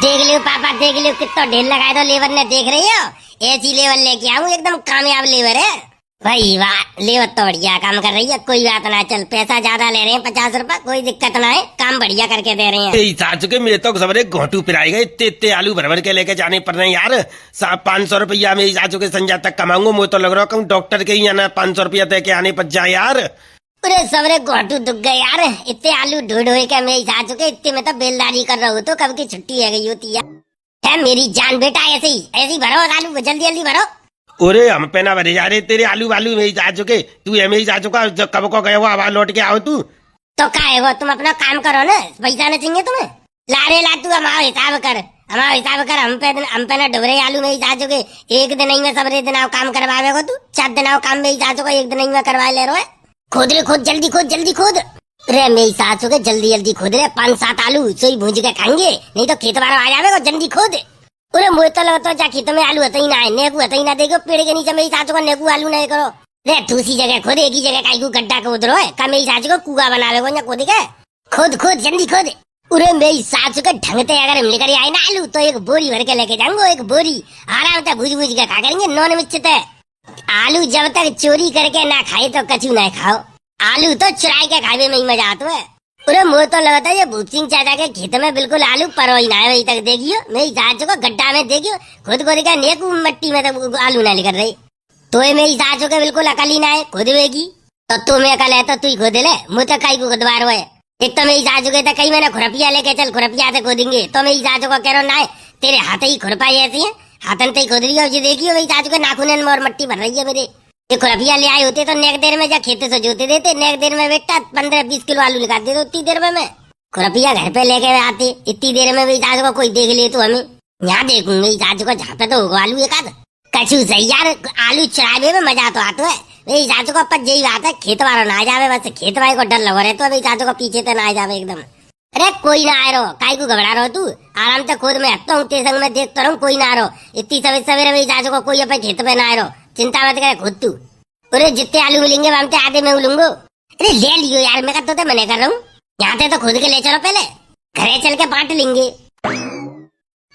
देख लियो पापा, देख लियो कितना ढेर लगाए तो लेबर ने, देख रही हो? ऐसी लेबर लेके आऊं, एकदम कामयाब लेबर है भाई। वाह, लेबर तो बढ़िया काम कर रही है। कोई बात ना, चल पैसा ज्यादा ले रहे हैं 50 रुपए, कोई दिक्कत ना है, काम बढ़िया करके दे रहे हैं। साचु के मेरे तो सबरे घोटू पिराई गए, इतने इतने आलू भर भर के लेके जाने पड़ रहे हैं यार। 500 रुपया में साचु के संजा तक कमाऊंगा। मुझे तो लग रहा हूँ डॉक्टर के ही ना 500 रुपया दे के आने पड़ जाए यार। अरे सबरे घोटू दुख गए यार, इतने आलू ढूंढ ढूंढ के मैं आ चुके, इतने में तो बेलदारी कर रहा हूँ, तो कब की छुट्टी है गई होती है मेरी जान बेटा। ऐसे ही भरो आलू, जल्दी जल्दी भरो। अरे हम पे ना भरे जा रहे तेरे आलू वालू में ही जा चुके, तू एम ही जा चुका, कब को गए वो आवाज लौट के आओ तू। तो काहे हो, तुम अपना काम करो ना, पैसा न चाहिए तुम्हें। लारे ला तू हमारा हिसाब कर, हमारा हिसाब कर। हम पे ना डोरे आलू में ही जा चुके, एक दिन ही में सबरे दिन आओ काम करवावे को तू, 4 दिन आओ काम में ही जा चुका, एक दिन ही में करवा ले रहे। खोद रे खोद, जल्दी खोद, जल्दी खोद रे। मैं ही आ चुके, जल्दी जल्दी खोद रे। 5-7 आलू सोई भूज के खाएंगे, नहीं तो खेत बार आ जावे, जल्दी खोद। अरे मुझे तो लगता है खेत में आलू होता ही ना है, नेकू होता ही ना। देखो पेड़ के नीचे में ही साचो का नेकू आलू नहीं करो रे, दूसरी जगह खोद, एक ही जगह काई को गड्ढा खोद रहो है का। मेरी साचो को कुआ बनावे को, खोद के खोद खोद, जल्दी खोद। अरे मेरी साचो के ढंगते अगर हम लेकर आए ना आलू, तो एक बोरी भर के लेके जाऊंगा, एक बोरी आराम से भूज भूज के खा करेंगे, नॉन मिर्च। आलू जब तक चोरी करके ना खाए तो कचू ना खाओ, आलू तो चुराई के खावे में ही मजा आता है। अरे मुझे तो लगता है ये भूप सिंह चाचा के खेत में बिल्कुल आलू परो ही ना है। वही तक देखियो, मेरी साचो को गड्ढा में देखियो, खुद को देखा नेकू मट्टी में तो आलू ना निकल रही। तो मेरी साचो के बिल्कुल अकल ही ना है, खुदवेगी तो तुम्हें अकल है तो तू ही खोद ले, मुझे तो कई को खुदवार है। एक तो मेरी साचो के तो कई मैंने खुरपिया लेके चल, खुरपिया से खोदेंगे, तो मेरी साचो को कह रहा ना है तेरे हाथ ही खुरपाई ऐसी है, हाथन से ही खोद रही है। देखियो मेरी साचो के नाखून में और मट्टी भर रही है मेरे। ये खुरपिया ले आए होते तो नेक देर में जा खेते से जोते देते, नेक देर में बेटा 15-20 किलो आलू निकाल देते उतनी देर में। मैं खुरपिया घर पे लेके आते, इतनी देर में मेरी सास को कोई देख ले तो हमें यहाँ देखूंगी मेरी सास को जहाँ पे तो होगा आलू एक आध कछू सही यार। आलू चढ़ावे में मजा तो आता है। मेरी सास को अपन यही बात है, खेत वाला ना आ जावे, बस खेत वाले को डर लगा रहे तो मेरी सास को पीछे तो ना आ जावे एकदम। अरे कोई ना आ रहो, काय को घबरा रहो तू, आराम से खुद में हटता हूँ, तेरे संग में देखता रहूँ, कोई ना आ रहो। इतनी सवेरे मेरी सास को कोई अपन खेत में ना आ रहो, चिंता मत करे खुद तू। अरे जितने आलू मिलेंगे वहां से आधे मैं लूंगा। अरे ले लियो यार, मैं कहता तो मैंने कर रहा हूँ, यहाँ से तो खुद के ले चलो, पहले घरे चल के बांट लेंगे।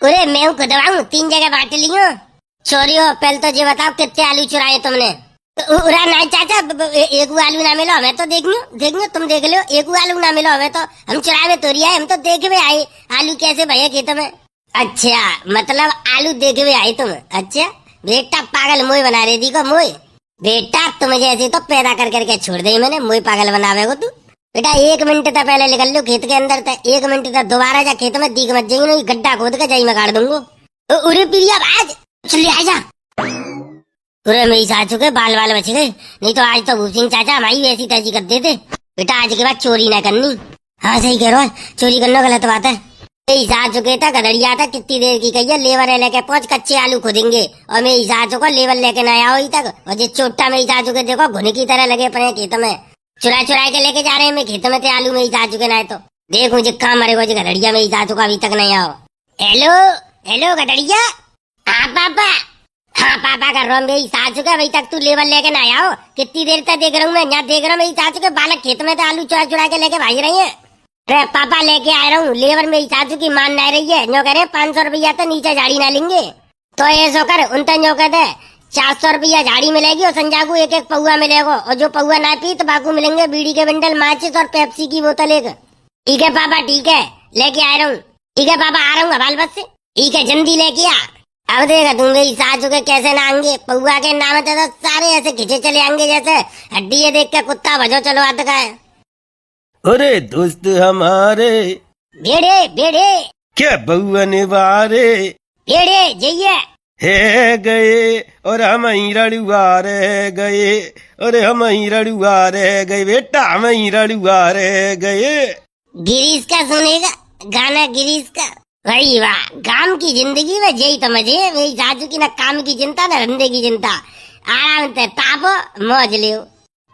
अरे मैं खुदवाऊँ, 3 जगह बांट लियो। चोरियो पहले तो ये बताओ कितने आलू चुराए तुमने? उरा नहीं चाचा, एक आलू ना मिलो हमें तो देखियो तुम देख लो, एक आलू ना मिलो हमें तो, हम चुरावे तो रिया, हम तो देख में आए आलू कैसे भैया खेत में। अच्छा मतलब आलू देख में आए तुम? अच्छा बेटा पागल मोह बना रही थी को मोह। बेटा तुम जैसे तो पैदा कर करके छोड़ दे मैंने, मुझे पागल बनावे को तू। बेटा 1 मिनट तक पहले निकल लो खेत के अंदर तक, 1 मिनट तक दोबारा जा खेत में दिख मत जाइए, गड्ढा खोद के जाई मैं काट दूंगा। उरे प्रिया आज चलिए आ जा। अरे मेरी सासू के बाल बाल बच गए, नहीं तो आज तो भूप सिंह चाचा हमारी वैसी तैसी कर देते। बेटा आज के बाद चोरी ना करनी। हाँ सही कह रहा है, चोरी करना गलत बात है। मेरी सासू के था गधड़िया था, कितनी देर की कही है, लेबर लेके 5 कच्चे आलू खोदेंगे, और मेरी सासू को लेबर लेके ना आओ ही तक। और जो चोटा मेरी सासू के देखो घुन की तरह लगे पड़े खेत में, चुरा चुरा के लेके जा रहे हैं मैं खेत में थे आलू मेरी सासू के ना। तो देखो जो काम मरेगा जो गधड़िया मेरी सासू का अभी तक नहीं आओ। हेलो हेलो गधड़िया। हाँ पापा, हाँ पापा कर रहा हूँ मेरी सासू का, अभी तक तू लेबर लेके ना आओ। कितनी देर तक देख रहा हूँ मैं, यहाँ देख रहा हूँ मेरी सासू के बालक खेत में तो आलू चुरा चुरा के लेके भाग रही है। अरे पापा लेके आ रहा हूँ, लेबर मेरी सासू की मान नहीं रही है, जो कह रहे 500 रुपया तो नीचे झाड़ी ना लेंगे। तो ऐसा कर उनता जो कहते 400 रुपया झाड़ी मिलेगी, और संजागू एक पौआ मिलेगा, और जो पौआ ना पी तो बाकू मिलेंगे बीड़ी के बंडल, माचिस और पेप्सी की बोतल एक। ठीक है पापा, ठीक है लेके आ रहा हूँ। ठीक है पापा आ रहा हूँ हवाल बस से। ठीक है जल्दी लेके आ। अब देखा तुम मेरी सासू के कैसे ना आएंगे, पौआ के नाम तो सारे ऐसे खिंचे चले आएंगे जैसे हड्डी देख के कुत्ता भजो चलो आता का है। अरे दोस्त हमारे भेड़े भेड़े क्या बउआ ने बारे भेड़े जइए है गए, और हम ही रड़ुआ रह गए, अरे हम ही रड़ुआ रह गए, बेटा हम ही रड़ुआ रह गए। गिरीश का सुनेगा गाना, गिरीश का। वही वाह, काम की जिंदगी में यही तो मजे है। मेरी सासू की ना काम की चिंता ना धंधे की चिंता, आराम से तापो मौज लियो।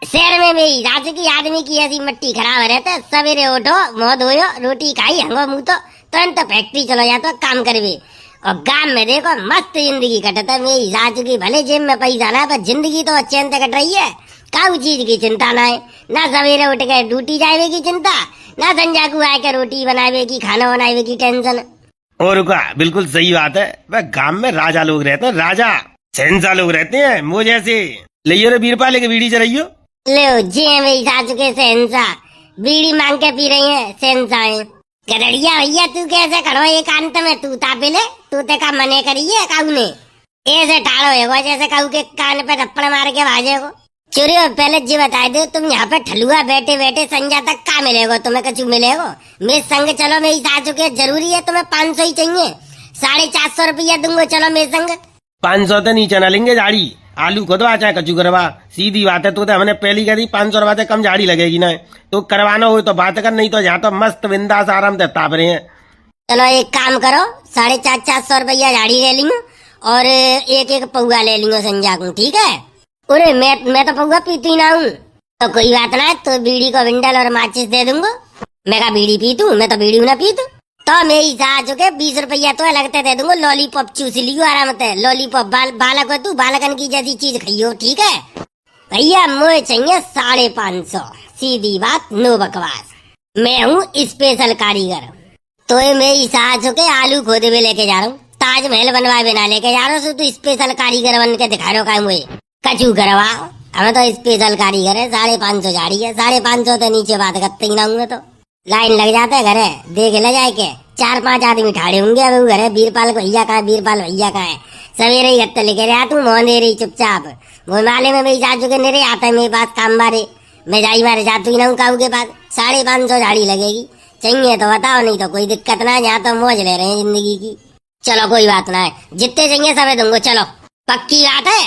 शहर में मेरी सासू की आदमी की ऐसी मट्टी खराब रहता, सवेरे उठो मुँह धोयो, रोटी खाई हंगो मुँह तो तुरंत फैक्ट्री चलो जातो काम करवे। और गांव में देखो मस्त जिंदगी कटता मेरी सासू की, भले जेब में पैसा ना पर जिंदगी तो चैन से कट रही है। काऊ चीज की चिंता ना है, ना सवेरे उठ के ड्यूटी जावे की चिंता, ना संजा को आके रोटी बनावे की खाना बनावे की टेंशन। और का बिल्कुल सही बात है। वह गांव में राजा लोग रहते हैं, राजा शहंशाह लोग रहते हैं, वो जैसे लियो रे वीरपाल लेके बीड़ी चलाइयो। लो जी मेरी सासू के शहंशाह बीड़ी मांग के पी रही है शहंशाह। गदड़िया भैया तू कैसे खड़ो एक अंत में तू तापिले तू ते का मने करिए काऊ ने ऐसे ठाड़ो है जैसे काऊ के कान पे थप्पड़ मार के भाजे को। चोरी पहले जी बता दो तुम यहाँ पे ठलुआ बैठे बैठे संजा तक का मिलेगा तुम्हें कछु मिलेगा। मेरे संग चलो मेरी सासू के जरूरी है तुम्हें 500 ही चाहिए 450 रुपया दूंगा चलो मेरे संग। 500 तो नीचे न लेंगे झाड़ी आलू खुदवा चाहे कचू करवा सीधी बात है। तो हमने पहली कह दी 500 रुपया से कम झाड़ी लगेगी ना तो करवाना हो तो बात कर नहीं तो यहाँ तो मस्त बिंदास आराम से ताप रहे हैं। चलो एक काम करो 450 रुपया झाड़ी ले लियो और एक पौआ ले लियो संजा को ठीक है। अरे मैं तो पौआ पीती ना हूँ तो कोई बात ना तो बीड़ी को बिंडल और माचिस दे दूंगा। मैं का बीड़ी पीतू मैं तो बीड़ी ना पीतू तो मेरी सासू के 20 रुपया तो लगते दे दूंगा। लॉलीपॉप चूस लियो आराम से लॉलीपॉप बालक हो तू बालकन की जैसी चीज खाइयो ठीक है। भैया मुझे चाहिए 550 सीधी बात नो बकवास। मैं हूँ स्पेशल कारीगर तो ये मेरी सासू के आलू खोदे हुए लेके जा रहा हूँ ताजमहल बनवाए बिना लेके जा रहा हूँ। तू स्पेशल कारीगर बन के दिखा रहा हूँ मुझे कचू करवा हमें तो स्पेशल कारीगर है 550 झाड़ी है 550 तो नीचे बात करते ही ना होंगे तो लाइन लग जाता है घरे देख ले जाए के 4-5 आदमी ठाड़े होंगे अब वो घरे वीरपाल भैया का है वीरपाल भैया का है सवेरे ही गत्ते लेके रहा तू मोहन दे रही चुपचाप वो माले में मेरी सासू के नेरे आता है मेरे पास काम बारे मैं जाई मारे जातू ही ना हूँ काऊ के पास 550 झाड़ी लगेगी चाहिए तो बताओ नहीं तो कोई दिक्कत ना यहाँ तो मौज ले रहे हैं जिंदगी की। चलो कोई बात ना है जितने चाहिए सब दूंगा चलो पक्की बात है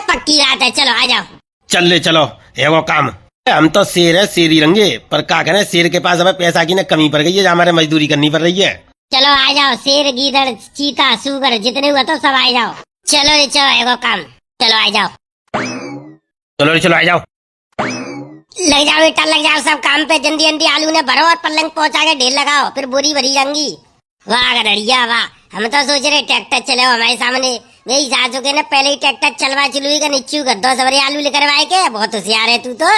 पक्की बात है चलो आ जाओ। चल ले चलो ये वो काम हम तो शेर है शेर ही रंगे पर का कहना शेर के पास हमें पैसा की न कमी पड़ गई है हमारे मजदूरी करनी पड़ रही है। चलो आ जाओ शेर गीदड़ चीता सुगर जितने हुआ तो सब आ जाओ चलो रे चलो एगो काम चलो आ जाओ चलो रे चलो आ जाओ लग जाओ बेटा लग जाओ सब काम पे जल्दी जल्दी आलू ने भरो और पलंग पहुंचा के ढेर लगाओ फिर बोरी भरी जाएंगी। वाह गड़िया वाह हम तो सोच रहे ट्रैक्टर चले हमारे सामने मेरी सासू के ना पहले ही ट्रैक्टर चलवा चलुई का नीचू कर दो सवरे आलू लेकर आए के बहुत होशियार है तू तो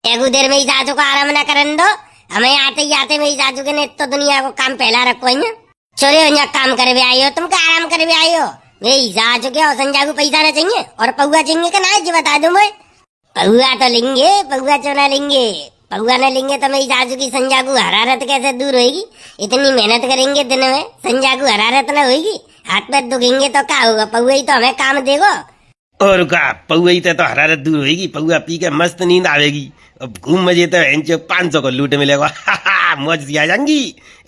एक देर मेरी सासू को आराम ना करन दो हमें आते ही आते मेरी सासू के ने तो दुनिया को काम पहला रखो है छोरे यहाँ काम कर भी आई हो तुम क्या आराम कर भी आई हो मेरी सासू के और संजा को पैसा ना चाहिए और पौआ चाहिए का ना जी बता दूं मैं पौआ तो लेंगे पौआ चोरा लेंगे पौआ न लेंगे तो मेरी सासू की संजा को हरारत कैसे दूर होगी। इतनी मेहनत करेंगे दिन में संजा को हरारत न होगी हाथ में दुखेंगे तो क्या होगा पौआ ही तो हमें काम देगो। और का पौआ ही तो हरारत दूर होगी पौआ पी के मस्त नींद आवेगी अब घूम मजे तो 500 को लूट मिलेगा मौज सी आ जाएंगी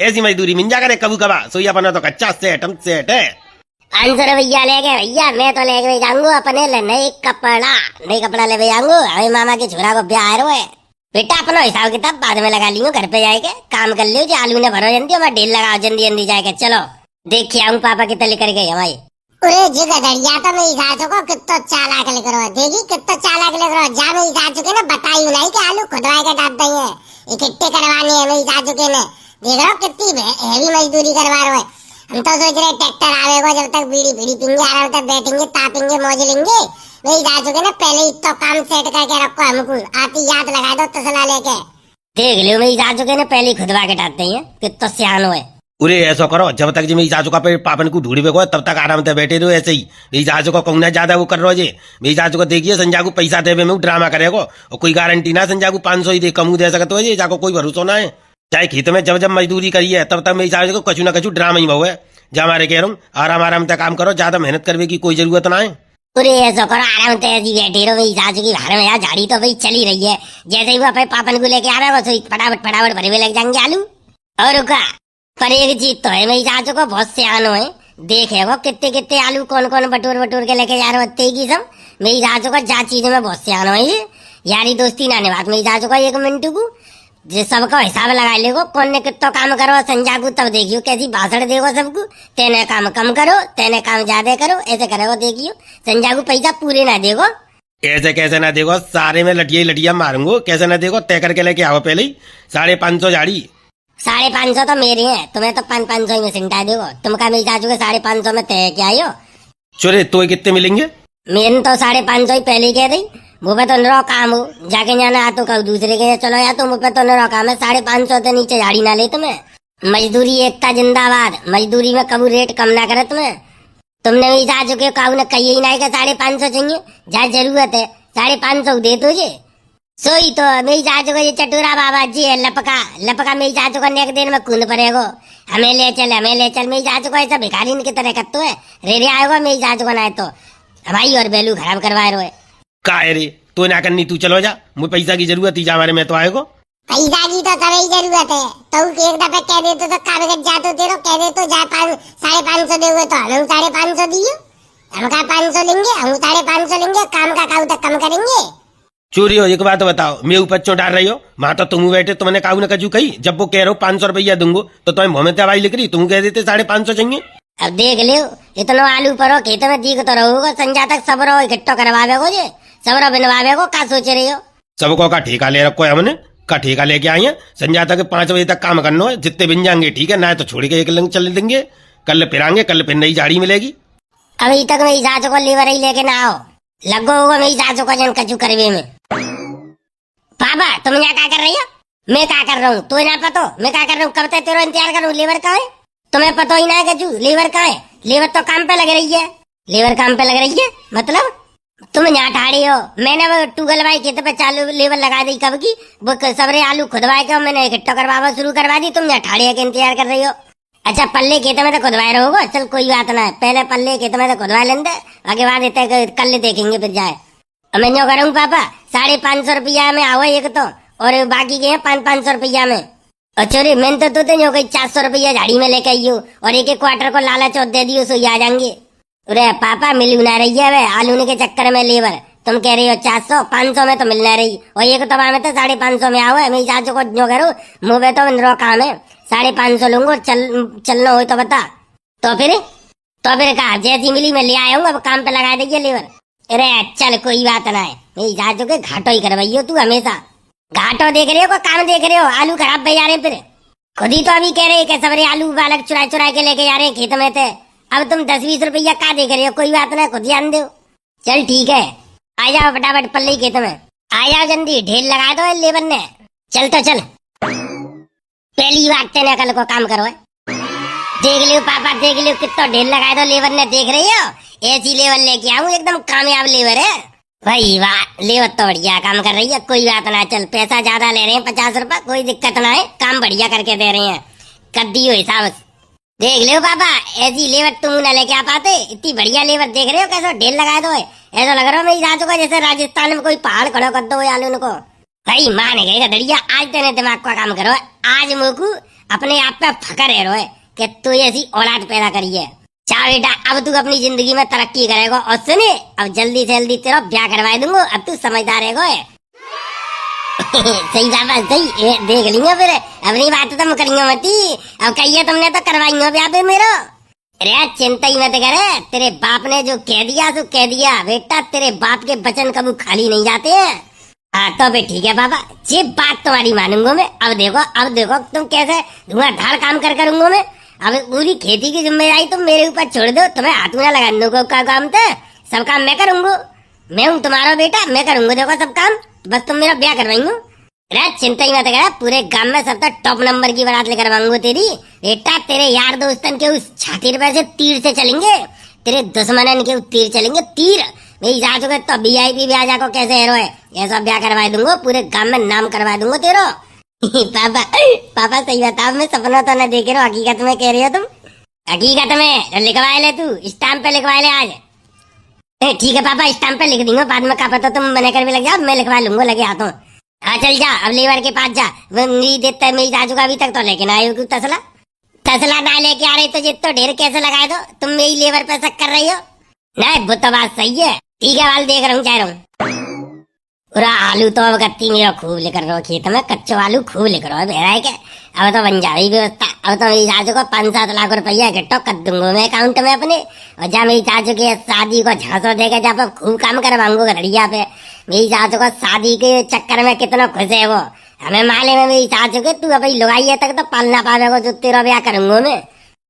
ऐसी मजदूरी मिल जा करे कबू कबा सोया बना तो कच्चा सेट हम सेट है। 500 रुपया ले गए भैया मैं तो ले जाऊंगा अपने नए कपड़ा ले जाऊंगा अरे मामा के छोरा को ब्याह है बेटा अपना हिसाब किताब बाद में लगा लियो घर पे जाके काम कर लियो जो आलू ने भरो जल्दी मैं ढेर लगाओ जल्दी जल्दी जाके चलो देख आऊँ पापा कितना लेकर गए हमारे। अरे जी गदड़िया तो मेरी सासू को कितना चालाक लिख रहा है देखी कितना चालाक लिख रहा है जा मेरी सासू के ना बताई नहीं कि आलू खुदवाए के डाल देंगे इकट्ठे करवाने हैं मेरी सासू के ने देख रहा कितनी हैवी मजदूरी करवा रहे हैं। हम तो सोच रहे ट्रैक्टर आवेगा जब तक बीड़ी बीड़ी पींगे आराम से बैठेंगे तापेंगे मौज लेंगे मेरी सासू के ना पहले ही तो काम सेट करके रखो हमको आती याद लगा दो तसला लेके देख लो मेरी सासू के ना पहले ही खुदवा के डालते हैं कितना सियानो है। अरे ऐसा करो जब तक जी मेरी सासू का पेट पापन को ढूंढ बेको तब तक आराम से बैठे रहो ऐसे ही मेरी सासू को कहना ज्यादा वो कर रहे जे मेरी सासू को देखिए संजा को पैसा दे में ड्रामा करेगा और कोई गारंटी ना संजा को 500 ही दे कमू दे सकते हो जाको कोई भरोसा ना है चाहे खेत में जब जब मजदूरी करी है तब तक मेरी सासू को कछु ना कछु ड्रामा ही बहु है जब हमारे कह रहा हूँ आराम आराम से काम करो ज्यादा मेहनत करने की कोई जरूरत ना है। अरे ऐसा करो आराम से ऐसी बैठे रहो मेरी सासू की भाड़ में यार झाड़ी तो भाई चली रही है जैसे ही वो अपने पापन को लेके आ रहा है बस फटाफट भरे हुए लग जाएंगे आलू। और का पर एक चीज तो है मेरी सासू को बहुत सियानो है देखे वो कितने आलू कौन कौन बटोर के लेके जा रहे होते की सब मेरी सासू को जा चीजों में बहुत सियानो है यारी दोस्ती ना बात मेरी सासू को 1 मिनट को जो सबका हिसाब लगा लेगो कौन ने कितना काम करो संजा को तब देखियो कैसी भाषण देगो सबको तेने काम कम करो तेने काम ज्यादा करो ऐसे करेगो देखियो संजा को पैसा पूरे ना देगो ऐसे कैसे ना देखो सारे में लटिया मारूंगो कैसे ना देखो तय करके लेके आओ पहले ही 550 झाड़ी 550 तो मेरे हैं तुम्हें तो 500 में सिंटा देगो तुम का मेरी सासू के 550 में तय क्या आयो चोरे तो कितने मिलेंगे मेरे तो 550 ही पहले ही कह दी मुझे तो नरो काम हो जाके जाना तो कब दूसरे के चलो या तो मुझे तो नरो काम है 550 से नीचे झाड़ी ना ले तुम्हें मजदूरी एकता जिंदाबाद। मजदूरी में कबू रेट कम ना करे तुम्हें। तुमने भी जा चुके हो, काऊ ने कही ही नहीं कि 550 चाहिए। जहाँ जरूरत है 550 दे तुझे। सोई तो मेरी चाचू को ये चटूरा बाबा जी है लपका लपका। मेरी चाचू को एक दिन में कूद पड़ेगो, हमें ले चल हमें ले चल। मेरी चाचू को ऐसा भिखारी की तरह करते है। रेरे आएगा मेरी चाचू को ना तो हमारी और बेलू खराब करवाए रोए। का है रे तो ना करनी, तू चलो जा, मुझे पैसा की जरूरत ही जा हमारे में तो आएगो। पैसा की तो सभी जरूरत है। तो एक दफे कह देते तो कागज जाते तेरो कह दे तो जा 550 दोगे तो हम 550 दियो। हम का 500 लेंगे, हम 550 लेंगे। काम का काऊ तक कम करेंगे। चोरी हो एक बात बताओ, मैं ऊपर क्यों डाल रही हो? वहां तो तुम बैठे, तुमने काऊ ने कजू कही। जब वो कह रहे हो 500 रुपया दूंगो तो तुम्हें मुंह में दवाई लिख रही, तुम कह देते 550 चाहिए। अब देख लियो इतना आलू परो खेत में दिख तो रहोगे। संजा तक सबरो इकट्ठो करवावे को जे सबरो बनवावे को का सोच रही हो? सबको का ठेका ले रखो है हमने, का ठेका लेके आई है। संजा तक 5 बजे तक काम करना है, जितने बिन जाएंगे ठीक है, ना तो छोड़ के एक लंग चल देंगे। कल फिरांगे, कल फिर नई झाड़ी मिलेगी। अभी तक मेरी चाचू को लीवर ही लेके ना आओ, लगो होगा मेरी चाचू को जन कचू करवे में। पापा तुम यहाँ क्या कर रही हो? मैं क्या कर रहा हूँ तो ना पतो मैं क्या कर रहा हूँ? कब तक तेरा इंतजार करूँ? लीवर कहाँ है? तुम्हें पता ही ना है कचू लीवर कहाँ है? लीवर तो काम पे लग रही है। लीवर काम पे लग रही है मतलब तुम यहाँ ठाड़ी हो। मैंने वो टूगल भाई खेत पे चालू लीवर लगा दी कब की। वो सबरे आलू खुदवाए के मैंने इकट्ठा करवावा शुरू करवा दी। तुम यहाँ ठाड़ी के इंतजार कर रही हो। अच्छा पल्ले खेत में तो खुदवाए रहोगे, चल कोई बात ना है। पहले पल्ले खेत में तो खुदवा लेंगे, आगे बाद इतने कल देखेंगे फिर जाए। मैं जो करूँ पापा 550 रुपया में आओ एक तो, और बाकी के 500 रुपया में। अच्छा रे मैंने तो जो कोई 400 रुपया झाड़ी में लेके आई हो और एक क्वार्टर को लालच और दे दियो, सो आ जाएंगे। अरे पापा मिल ना रही है वे आलू के चक्कर में लेबर। तुम कह रही हो 400 500 में तो मिलना रही, और एक तो में तो 550 में आओ है। मेरी चाचू को जो करूँ मुँह पे तो रो काम है। 550 लूंगो, चलना हो तो बता। तो फिर कहा जैसी मिली मैं ले आया हूँ, अब काम पे लगा देगी लेबर। अरे चल कोई बात ना है। मेरी चाचू के घाटो ही करवाई हो तू हमेशा। घाटो देख रहे हो को काम देख रहे हो? आलू खराब भई जा रहे फिर खुद ही तो अभी कह रहे कि सबरे आलू बालक चुरा चुरा के लेके जा रहे हैं खेत में थे। अब तुम 10-20 रुपया का देख रहे हो? कोई बात ना, खुद ध्यान दो। चल ठीक है आ जाओ फटाफट पल्ले खेत में आ जाओ, जल्दी ढेर लगा दो लेबर ने। चल तो चल पहली बात तेने कल को काम करो है। देख लियो पापा देख लियो कितना ढेर लगा दो लेबर ने। देख रही हो ऐसी लेबर लेके आऊं, एकदम कामयाब लेबर है भाई। वाह लेबर तो बढ़िया काम कर रही है। कोई बात ना, चल पैसा ज्यादा ले रहे हैं 50 रुपया, कोई दिक्कत ना है, काम बढ़िया करके दे रहे हैं। कर दियो हिसाब। देख लियो पापा ऐसी लेबर तुम न लेके आ पाते। इतनी बढ़िया लेबर देख रहे हो कैसे ढेर लगा दो है। ऐसा लग रहा है मेरी चाचू को जैसे राजस्थान में कोई पहाड़ खड़ा कर दो आलू को। भाई माने गए दड़िया, आज तेने दिमाग का काम करो। आज मोकू अपने आप पे फकर है रोए कि तू ऐसी औलाद पैदा करी है। चा बेटा अब तू अपनी जिंदगी में तरक्की करेगा। और सुने अब जल्दी से जल्दी तेरा ब्याह करवा दूंगा, अब तू समझदार है। सही बात सही देख लियो फिर अपनी बात तो करियो मती। अब कहिए तुमने तो करवाइयो ब्याह पे मेरो। अरे चिंता ही मत करे, तेरे बाप ने जो कह दिया सो कह दिया बेटा। तेरे बाप के वचन कभी खाली नहीं जाते हैं। हाँ तो फिर ठीक है पापा, ये बात तुम्हारी मानूंगा मैं। अब देखो तुम कैसे धुआंधार काम करूंगा मैं। अब पूरी खेती की जिम्मेदारी तुम मेरे ऊपर छोड़ दो, तुम्हें हाथ में लगाने को का काम था। सब काम मैं करूंगा, मैं हूँ तुम्हारा बेटा, मैं करूंगा देखो सब काम। बस तुम मेरा ब्याह करवाइयो। अरे चिंता ही मत कर, पूरे गांव में सब तक टॉप नंबर की बारात लेकर आऊंगा तेरी। बेटा तेरे यार दोस्तन के उस छाती पे से तीर से चलेंगे, तेरे दुश्मनन के तीर चलेंगे तीर। मेरी चाचू के तो VIP ब्याह जाको कैसे हेरो है, ये सब ब्याह करवा दूंगा, पूरे गांव में नाम करवा दूंगा तेरो। पापा सही बताओ, मैं सपना तो न देख रहा, हकीकत में कह रही हो तुम। हकीकत में लिखवा ले, तू स्टाम्प पे लिखवा ले आज। ठीक है पापा स्टाम्प पे लिख दूंगा, बाद में क्या पता तुम बने कर भी लग जाओ, मैं लिखवा लूंगा, लगे हाथों। हाँ चल जा अब लेबर के पास जा। वो नहीं देता है मेरी चाचू का अभी तक तो लेके ना आयो तसला ना लेके आ रही तो जितना ढेर कैसे लगाए दो तुम मेरी लेबर पे शक कर रही हो। नहीं वो तो बात सही है, ठीक है वाल देख रहा हूँ, कह रहा हूँ। पूरा आलू तो अब गत्ती मेरा खूब लेकर रहो खेत में, कच्चो आलू खूब लेकर रहो बेरा के। अब तो बन जाएगी व्यवस्था। अब तो मेरी चाचू को 5-7 लाख रुपया इकट्ठा कर दूंगा मैं अकाउंट में अपने। और जहाँ मेरी चाचू की शादी को झांसो देकर जहाँ पर खूब काम करवाऊंगा घड़िया पे। मेरी चाचू को शादी के चक्कर में कितना खुश है वो, हमें माले में मेरी चाचू के। तू अभी लुगाई तक तो पालना पावेगा जो तेरा ब्याह करूंगा मैं।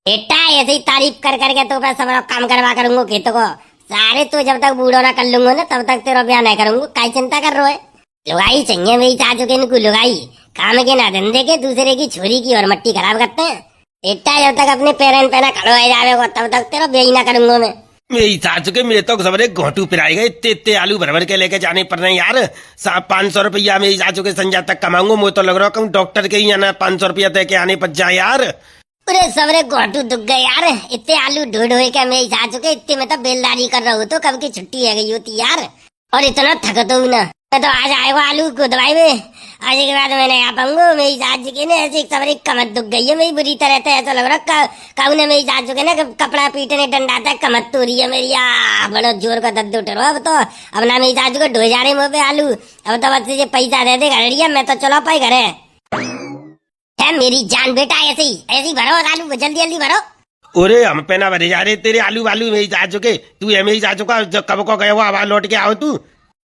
बेटा ऐसे ही तारीफ कर करके तो मैं सब काम करवा करूंगा खेतों को सारे। तो जब तक बूढ़ो ना कर लूंगा ना तब तक तेरा ब्याह नहीं करूंगा, काय चिंता कर रहे हो। लुगाई चाहिए मेरी चाचू के, इनको लुगाई काम के ना धंधे के दूसरे की छोरी की और मट्टी खराब करते हैं। इतना जब तक अपने पैरन पैना खड़वाए जावे को तब तक तेरा बेई ना करूंगा मैं। मेरी सासू के मेरे तो सबरे घोटू पिराए गए, इतने इतने आलू भर भर के लेके जाने पड़ रहे हैं यार। 500 रुपया मेरी सासू के संजा तक कमाऊंगा। मुझे तो लग रहा हूँ डॉक्टर के ही ना 500 रुपया दे के आने पड़ जाए यार। अरे सबरे घोटू दुख गए यार, इतने आलू ढो ढो के मेरी सासू के इतने में तो बेलदारी कर रहा हूँ तो कब की छुट्टी है गई होती यार। और इतना थकता हूँ ना, मैं तो आज आएगा आलू को दवाई में। आज के बाद मैं नहीं आ पाऊंगा। मेरी सासू की ना ऐसी सबरी कमर दुख गई है मेरी बुरी तरह से। ऐसा लग रहा काऊ ने मेरी सासू के ना कपड़ा पीटने डंडा था, कमर तोड़ी है मेरी। बड़ा जोर का दर्द उठ रहा। अब तो अब ना मेरी सासू को ढो जा रहे मुँह पे आलू। अब तो बस ये पैसा दे दे घड़िया, मैं तो चलो पाई घरे है मेरी जान बेटा। ऐसे ही भरो आलू को, जल्दी जल्दी भरो। अरे हम पे ना भरे जा रहे तेरे आलू वालू मेरी सासू के। तू है मेरी सासू का कब को गया हुआ, आवाज लौट के आओ तू।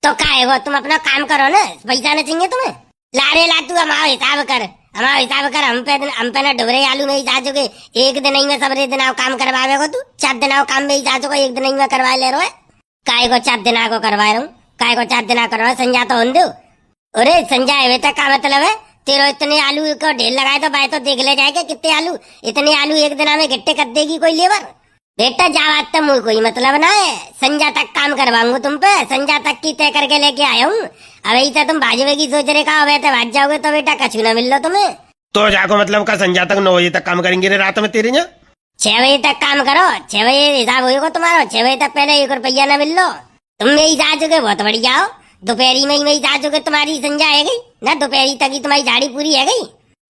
तो का है वो, तुम अपना काम करो ना, पैसा नहीं चाहिए तुम्हें। लारे ला तू हमारा हिसाब कर, हमारा हिसाब कर। हम पे ना डुबरे आलू में ही सासू के एक दिन ही में सबरे दिन आओ काम करवावे को। तू 4 दिन आओ काम में ही सासू को एक दिन ही में करवा ले रहे। काय को 4 दिन को करवा रहा हूँ, काय को 4 दिन करवा संजा तो हों दो। अरे संजा है बेटा, का मतलब है तेरे इतने आलू को ढेर लगाए तो भाई तो देख ले जाएगा कितने आलू। इतने आलू एक दिन में गिट्टे कर देगी कोई लेबर। बेटा जावा तक मुझे कोई मतलब ना है। संजा तक काम करवाऊंगा तुम पे, संजा तक की तय करके लेके आया हूँ। अब ऐसा तुम भाजवे की सोच रहे का वैसे भाज जाओगे तो बेटा कछु ना मिल लो तुम्हें। तो जाको मतलब का संजा तक 9 बजे तक काम करेंगे रे रात में तेरे यहाँ। 6 बजे तक काम करो, 6 बजे हिसाब होगा तुम्हारा। 6 बजे तक पहले 1 रुपया ना मिल लो। तुम मेरी जा चुके बहुत बढ़िया हो। दोपहरी में ही मेरी जा चुके तुम्हारी संजा है गई ना, दोपहरी तक ही तुम्हारी झाड़ी पूरी है गई।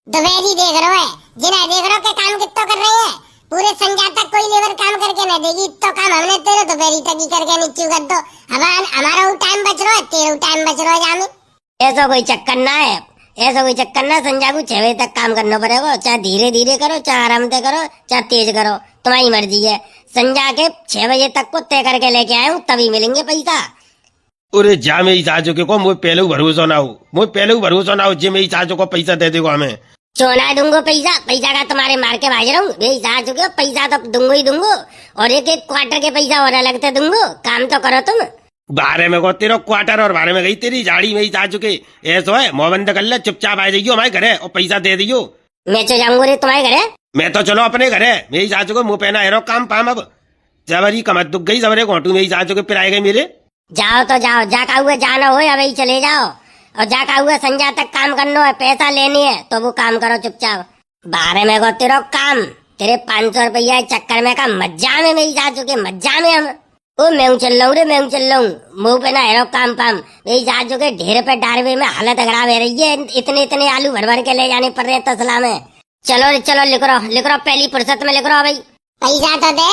दोपहरी देख रहे हो जिन्हें देख रहे हो के काम कितना कर रहे हैं। पूरे संजा तक कोई लेबर काम करके न देगी तो काम हमने तेरे दोपहरी तक ही करके नीचे कर दो। हमारा वो टाइम बच रहा है, तेरे टाइम बच रहा है जाने। ऐसा कोई चक्कर ना है, ऐसा कोई चक्कर ना। संजा को 6 बजे तक काम करना पड़ेगा। चाहे धीरे धीरे करो, चाहे आराम से करो, चाहे तेज करो, तुम्हारी मर्जी है। संजा के 6 बजे तक को तय करके लेके आए हूँ, तभी मिलेंगे पैसा। अरे जा मेरी सासू के को मुझे पहले भरोसा ना हो, मुझे पहले भरोसा ना हो जे मेरी सासू को पैसा दे देगा हमें। चोना दूंगो पैसा, पैसा का तुम्हारे मार के भाज रहा हूँ। मेरी सास चुके पैसा तो दूंगो ही दूंगो, और एक एक क्वार्टर के पैसा और अलग से दूंगो। काम तो करो तुम। 12 में को तेरा क्वार्टर और 12 में गई तेरी झाड़ी मेरी सासू के। ऐसा है मुँह बंद कर ले, चुपचाप आ जाइयो हमारे घरे और पैसा दे दियो। मैं तो जाऊंगा रे तुम्हारे घरे। मैं तो चलो अपने घरे। मेरी सासू को मुँह पहना है काम पाम। अब जबरी कमर दुख गई, सबरे घोटू मेरी सासू के पिराए गए मेरे। जाओ तो जाओ, जा का हुआ जाना हो अब ही चले जाओ। और जा का हुआ संजा तक काम करना है, पैसा लेनी है तो वो काम करो चुपचाप। 12 में को तेरा काम, तेरे 500 रुपया चक्कर में का मज्जा में मेरी सासू के मज्जा में हम। ओ मैं चल रहा हूँ रे, मैं चल रहा हूँ। मुँह पे ना हेरो काम पाम। मेरी सासू के ढेर पे डारवे में हालत खराब है रही है। इतने इतने आलू भर भर के ले जाने पड़ रहे हैं तसला में। चलो रे चलो, लिख रहा पहली फुर्सत में लिख रहा भाई। पैसा तो दे।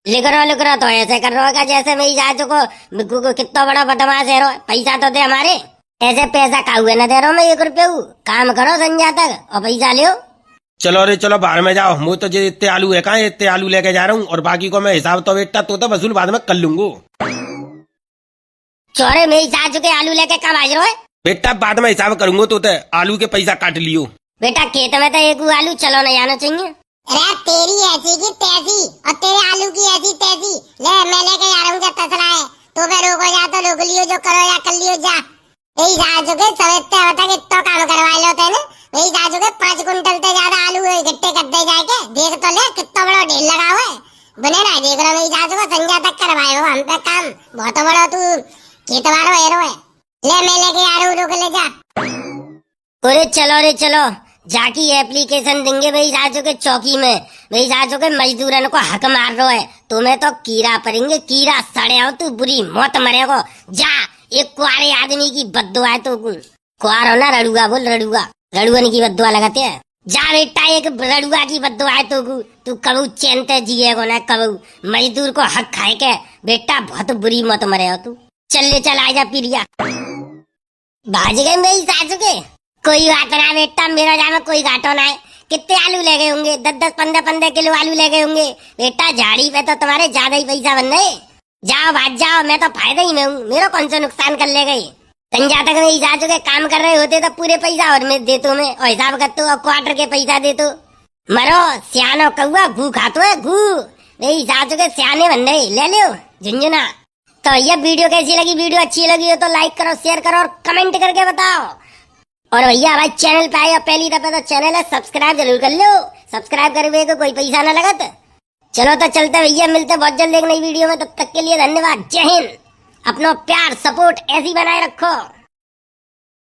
लिख रहा तो ऐसे कर रहा जैसे मेरी सासू को कितना बड़ा बदमाश है। पैसा तो दे हमारे, ऐसे पैसा का हुए न दे रहा मैं 1 रुपया। काम करो संजा तक और पैसा लियो। चलो रे चलो बाहर में जाओ। मुझे तो जे इतने आलू है कहाँ, इतने आलू लेके जा रहा हूँ और बाकी को मैं हिसाब तो बेटा तो वसूल बाद में कर लूंगा। चोरे मेरी सासू के आलू लेके कब आज रहे बेटा? बाद में हिसाब करूंगा तो आलू के पैसा काट लियो। बेटा खेत में तो एक आलू चलो न जाना चाहिए। अरे तेरी ऐसी की तैसी और तेरे आलू की ऐसी तैसी। ले मैं लेके जा रहा हूँ तसला है, तो मैं रोको जा तो रोक लियो, जो करो या कर लियो जा। यही सासू के सवेते होता कि तो काम करवा लो तेने। यही सासू के 5 कुंटल से ज्यादा आलू इकट्ठे कर दे जाके। देख तो ले कितना बड़ा ढेर लगा हुआ है। बने रहा देख रहा मेरी सासू को संजा तक करवाए हो हम पे काम। बहुत बड़ा तू खेतवारो एरो है। ले मैं लेके आ रहा हूँ, रोक ले जा। अरे चलो रे चलो, जाकी एप्लीकेशन देंगे मेरी सासू के चौकी में। मेरी सासू के मजदूरन को हक मार रहा है, तुम्हें तो कीड़ा पड़ेंगे, कीड़ा सड़े हो तू बुरी मौत मरेगो। जा, एक कुआरे आदमी की बद्दुआ है तो कुआर हो ना, रड़ुआ बोल, रड़ुअन की बद्दुआ लगाते हैं। जा बेटा, एक रड़ुआ की बद्दुआ है तो तू कबू चैन ते जिएगो ना कबू। मजदूर को हक खाए के बेटा बहुत बुरी मौत मरे हो तू। चल ले चल आजा पिरिया। भाज गए मेरी सासू के। कोई बात ना बेटा, मेरा जामा कोई घाटो ना है। कितने आलू ले गए होंगे? 10-10, 15-15 किलो आलू ले गए होंगे बेटा। झाड़ी पे तो तुम्हारे ज्यादा ही पैसा बन रहे। जाओ भाग जाओ, मैं तो फायदा ही में हूँ, मेरा कौन सा नुकसान कर ले गई। संजा तक मेरी सासू के काम कर रहे होते तो पूरे पैसा और मैं देतो मैं, और हिसाब करतो और क्वार्टर के पैसा देतो। मरो सियानो कौआ, घू खातो है घू। मेरी सासू के सियाने बन रहे, ले लो झुंझुना। तो ये वीडियो कैसी लगी? वीडियो अच्छी लगी हो तो लाइक करो, शेयर करो और कमेंट करके बताओ। और भैया हमारे चैनल पे आए हो पहली दफा तो चैनल है सब्सक्राइब जरूर कर लो। सब्सक्राइब करवे को कोई पैसा ना लगत। चलो तो चलते भैया, मिलते बहुत जल्द एक नई वीडियो में। तब तक के लिए धन्यवाद। जय हिंद। अपना प्यार सपोर्ट ऐसी बनाए रखो।